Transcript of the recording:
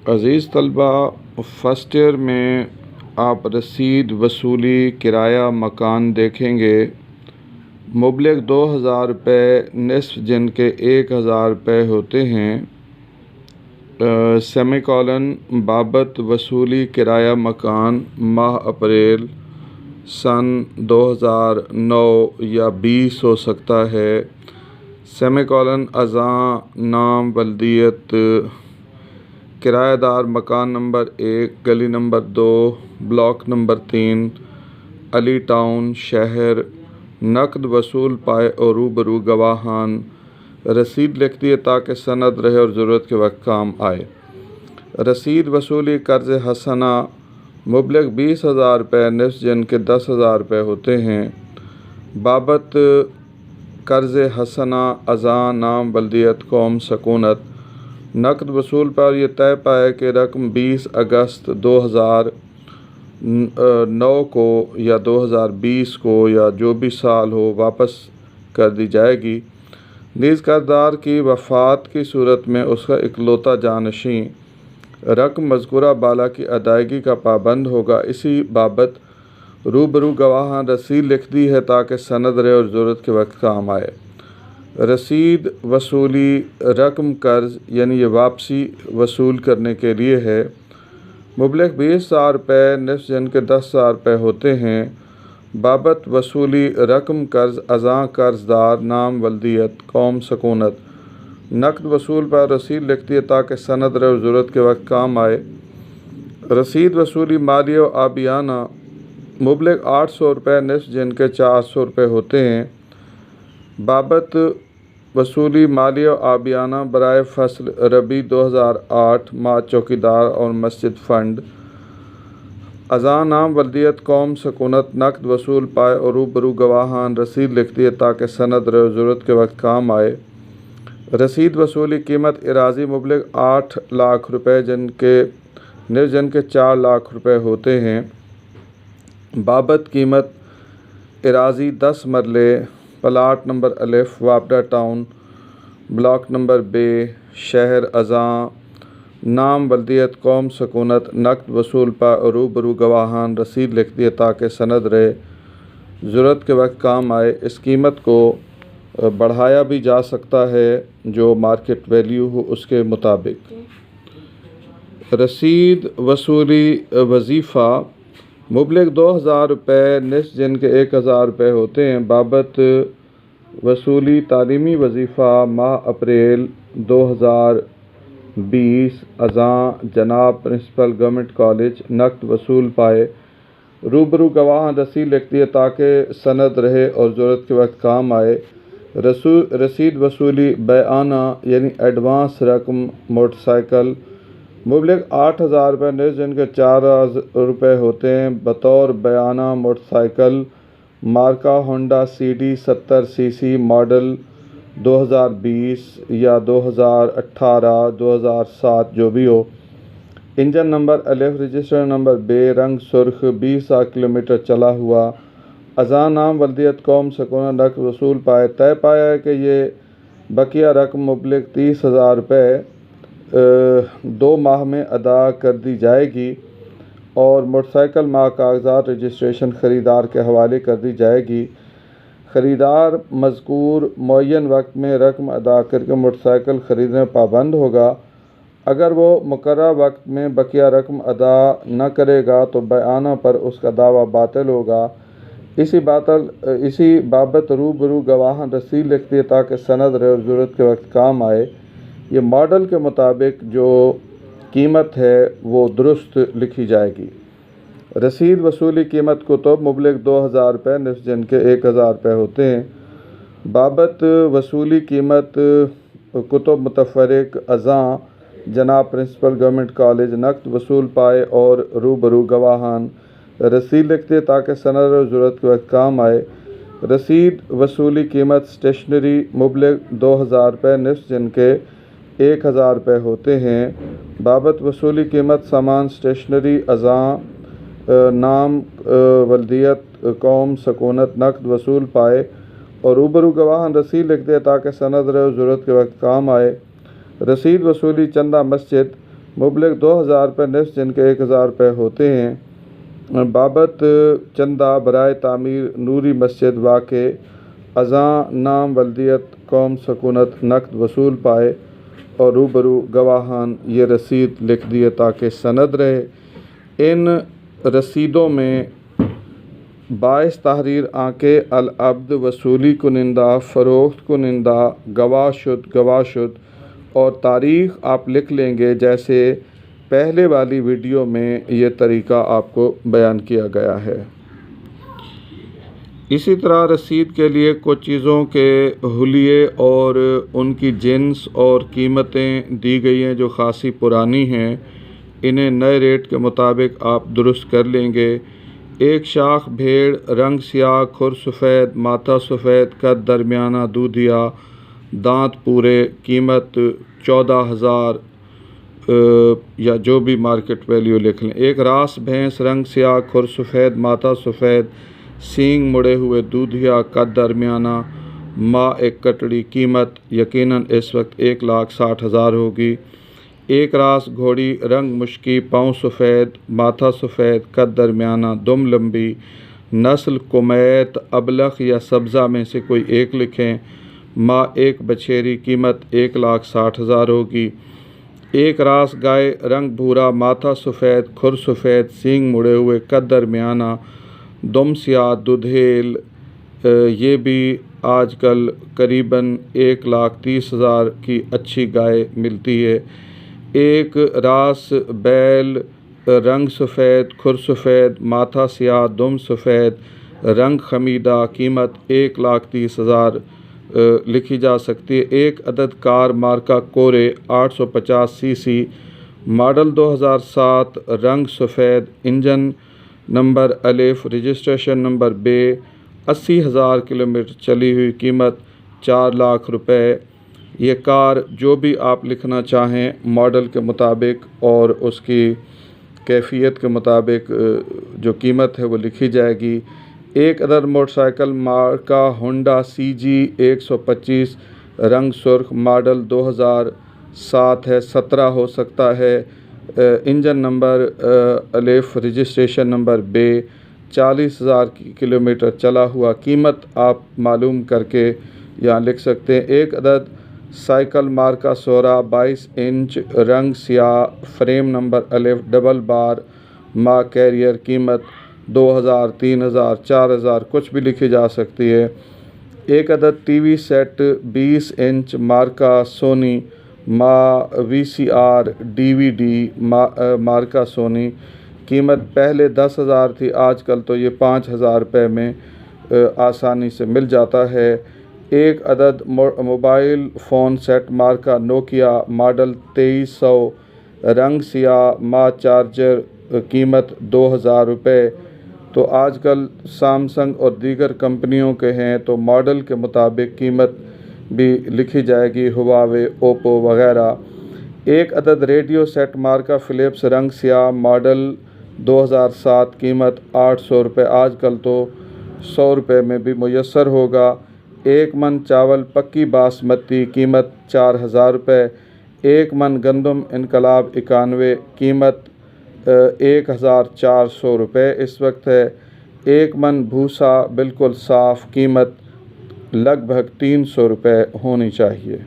अज़ीज़ तलबा, first year में आप रसीद वसूली किराया मकान देखेंगे। मुबलग 2000 रुपये, निस्फ़ जिनके 1000 रुपये होते हैं। सेमीकोलन बाबत वसूली किराया मकान माह अप्रैल सन 2009 या 20 हो सकता है। सेमीकोलन अज़ां नाम बल्दियत किराएदार मकान नंबर 1, गली number 2, block number 3, Ali town शहर। नकद वसूल पाए और रूबरू गवाहान रसीद लिख दिए ताकि सनद रहे और ज़रूरत के वक्त काम आए। रसीद वसूली कर्ज़ हसना मुबलग 20,000 रुपये, निस्फ़ जिनके 10,000 रुपये होते हैं। बाबत कर्ज़ हसना अज़ां नाम बल्दियत कौम सकूनत। नकद वसूल पर यह तय पाया कि रकम 20 अगस्त 2009 को या 2020 को या जो भी साल हो वापस कर दी जाएगी। नीज़ कर्जदार की वफ़ात की सूरत में उसका इकलौता जानशीं रकम मज़कूरा बाला की अदायगी का पाबंद होगा। इसी बाबत रूबरू गवाहान रसीद लिख दी है ताकि सनद रहे और ज़रूरत के वक्त काम आए। रसीद वसूली रकम कर्ज़ यानी ये वापसी वसूल करने के लिए है। मुबलग 20,000 रुपये, निस्फ़ जिनके 10,000 रुपये होते हैं। बाबत वसूली रकम कर्ज़ अज़ां कर्ज़दार नाम वल्दियत कौम सकूनत। नकद वसूल पर रसीद लिख दिए ताकि सनद रहे और ज़रूरत के वक्त काम आए। रसीद वसूली मालिया व आबियाना मुबलग 800 रुपये, निस्फ़ जिनके 400 रुपये होते हैं। बाबत वसूली मालिया आबियाना बराए फ़सल रबी 2008 माह चौकीदार और मस्जिद फ़ंड अज़ां नाम वल्दियत कौम सकूनत। नकद वसूल पाए और रूबरू गवाहान रसीद लिख दिए ताकि सनद रहे ज़रूरत के वक्त काम आए। रसीद वसूली कीमत इराज़ी मुबलग 8 लाख रुपये, जिनके 4 लाख रुपये होते हैं। बाबत कीमत इराज़ी 10 मरले, प्लाट नंबर अलिफ, वापडा टाउन, ब्लॉक नंबर बे, शहर अज़ां नाम बल्दियत कौम सकूनत। नकद वसूल पर रूबरू गवाहान रसीद लिख दिए ताकि सनद रहे ज़रूरत के वक्त काम आए। इस कीमत को बढ़ाया भी जा सकता है जो मार्केट वैल्यू हो उसके मुताबिक। रसीद वसूली वजीफ़ा मुबलग 2000 रुपये, निस्फ़ जिनके 1000 रुपये होते हैं। बाबत वसूली तालीमी वजीफ़ा माह अप्रैल 2020 अज़ां जनाब प्रिंसिपल गवर्नमेंट कॉलेज। नकद वसूल पाए रूबरू गवाह रसीद लिख दिए ताकि सनद रहे और ज़रूरत के वक्त काम आए। रसीद वसूली बयाना यानी एडवांस रकम मोटरसाइकिल मुबलग 8,000 रुपये, निस्फ़ जिनके 4,000 रुपये होते हैं। बतौर बयाना मोटरसाइकिल मार्का होंडा CD 70 CC मॉडल 2020 या 2018 2007 जो भी हो। इंजन नंबर अलिफ, रजिस्टर नंबर बे, रंग सुर्ख, 20 किलोमीटर चला हुआ। अज़ां नाम वल्दियत कौम सकूनत। नकद वसूल पाए तय पाया है कि ये बकिया रकम मुबलग 30,000 रुपये 2 माह में अदा कर दी जाएगी और मोटरसाइकिल माह कागजात रजिस्ट्रेशन ख़रीदार के हवाले कर दी जाएगी। ख़रीदार मज़कूर मुअय्यन वक्त में रकम अदा करके मोटरसाइकिल ख़रीदने पर पाबंद होगा। अगर वो मुकर्रर वक्त में बकिया रकम अदा न करेगा तो बयाना पर उसका दावा बातिल होगा। इसी बाबत रूबरू गवाहान रसीद लिख दिए ताकि सनद रहे और ज़रूरत के वक्त काम आए। ये मॉडल के मुताबिक जो कीमत है वो दुरुस्त लिखी जाएगी। रसीद वसूली कीमत कुतुब मुबलग 2000 रुपये, निस्फ़ जिनके 1000 रुपये होते हैं। बाबत वसूली कीमत कुतुब मुतफ़र्रिक़ अज़ां जनाब प्रिंसिपल गवर्नमेंट कॉलेज। नकद वसूल पाए और रूबरू गवाहान रसीद लिख दे ताकि सनद और ज़रूरत के वक्त काम आए। रसीद वसूली कीमत स्टेशनरी मुबलग 2000 रुपये, निस्फ़ जिनके 1000 रुपये होते हैं। बाबत वसूली कीमत सामान स्टेशनरी अज़ां नाम वल्दियत कौम सकूनत। नकद वसूल पाए और रूबरू गवाहान रसीद लिख दे ताकि सनद रहे और ज़रूरत के वक्त काम आए। रसीद वसूली चंदा मस्जिद मुबलिग 2000 रुपये, निफ्स जिनके 1000 रुपये होते हैं। बाबत चंदा बराए तामीर नूरी मस्जिद वाक़े अज़ां नाम वल्दियत कौम सकूनत नकद वसूल पाए और रूबरू गवाहान ये रसीद लिख दिए ताकि सनद रहे। इन रसीदों में बाइस तहरीर आके अल अब्द वसूली कुनिंदा फ़रोख्त कुनिंदा गवाशुद और तारीख़ आप लिख लेंगे, जैसे पहले वाली वीडियो में ये तरीक़ा आपको बयान किया गया है। इसी तरह रसीद के लिए कुछ चीज़ों के हुलिये और उनकी जिन्स और कीमतें दी गई हैं जो ख़ासी पुरानी हैं। इन्हें नए रेट के मुताबिक आप दुरुस्त कर लेंगे। एक शाख भेड़, रंग स्याह, खुर सफ़ेद, माथा सफ़ेद, कद दरमियाना, दूधिया, दांत पूरे, कीमत 14,000 या जो भी मार्केट वैल्यू लिख लें। एक रास भैंस, रंग स्याह, खुर सफ़ेद, माथा सफ़ेद, सींग मुड़े हुए, दूधिया, कद दरमियाना, माँ एक कटड़ी, कीमत यकीनन इस वक्त 1,60,000 होगी। एक रास घोड़ी, रंग मुश्की, पाँव सफ़ेद, माथा सफ़ेद, कद दरमियाना, दुम लंबी, नस्ल कुमैत, अबलख या सब्ज़ा में से कोई एक लिखें। माँ एक बछेरी, कीमत 1,60,000 होगी। एक रास गाय, रंग भूरा, माथा सफ़ेद, खुर सफ़ेद, सींग मुड़े हुए, कद दरमियाना, दुम स्याह, दुधेल, ये भी आजकल करीबन 1,30,000 की अच्छी गाय मिलती है। एक रास बैल, रंग सफ़ेद, खुर सफ़ेद, माथा स्याह, दुम सफ़ेद, रंग खमीदा, कीमत 1,30,000 लिखी जा सकती है। एक अदद कार मार्का कोरे 850 सीसी, मॉडल 2007, रंग सफ़ेद, इंजन नंबर अलिफ, रजिस्ट्रेशन नंबर बे, 80,000 किलोमीटर चली हुई, कीमत 4 लाख रुपए। ये कार जो भी आप लिखना चाहें मॉडल के मुताबिक और उसकी कैफियत के मुताबिक जो कीमत है वो लिखी जाएगी। एक अदर मोटरसाइकिल मार्का होंडा CG 125, रंग सुर्ख, मॉडल 2007 है, 17 हो सकता है, इंजन नंबर अलिफ, रजिस्ट्रेशन नंबर बे, 40,000 किलोमीटर चला हुआ, कीमत आप मालूम करके यहाँ लिख सकते हैं। एक अदद साइकिल मार्का सोरा 22 इंच, रंग स्याह, फ्रेम नंबर अलिफ, डबल बार, माँ कैरियर, कीमत 2,000, 3,000, 4,000 कुछ भी लिखी जा सकती है। एक अदद TV सेट 20 इंच मार्का सोनी, माँ VCR DVD मार्का सोनी, कीमत पहले 10,000 थी, आजकल तो ये 5,000 रुपये में आसानी से मिल जाता है। एक अदद मोबाइल फ़ोन सेट मार्का नोकिया, मॉडल 2300, रंग सियाह, माँ चार्जर, कीमत 2,000 रुपये। तो आजकल सैमसंग और दीगर कंपनियों के हैं तो मॉडल के मुताबिक कीमत भी लिखी जाएगी, हुआवे, ओप्पो वगैरह। एक अदद रेडियो सेट मार्का फ़िलिप्स, रंग स्याह, मॉडल 2007, कीमत 800 रुपये, आजकल तो 100 रुपये में भी मुयस्सर होगा। एक मन चावल पक्की बासमती, कीमत 4,000 रुपये। एक मन गंदम इनकलाब 91, कीमत 1,400 रुपये इस वक्त है। एक मन भूसा बिल्कुल साफ़, कीमत लगभग 300 रुपये होनी चाहिए।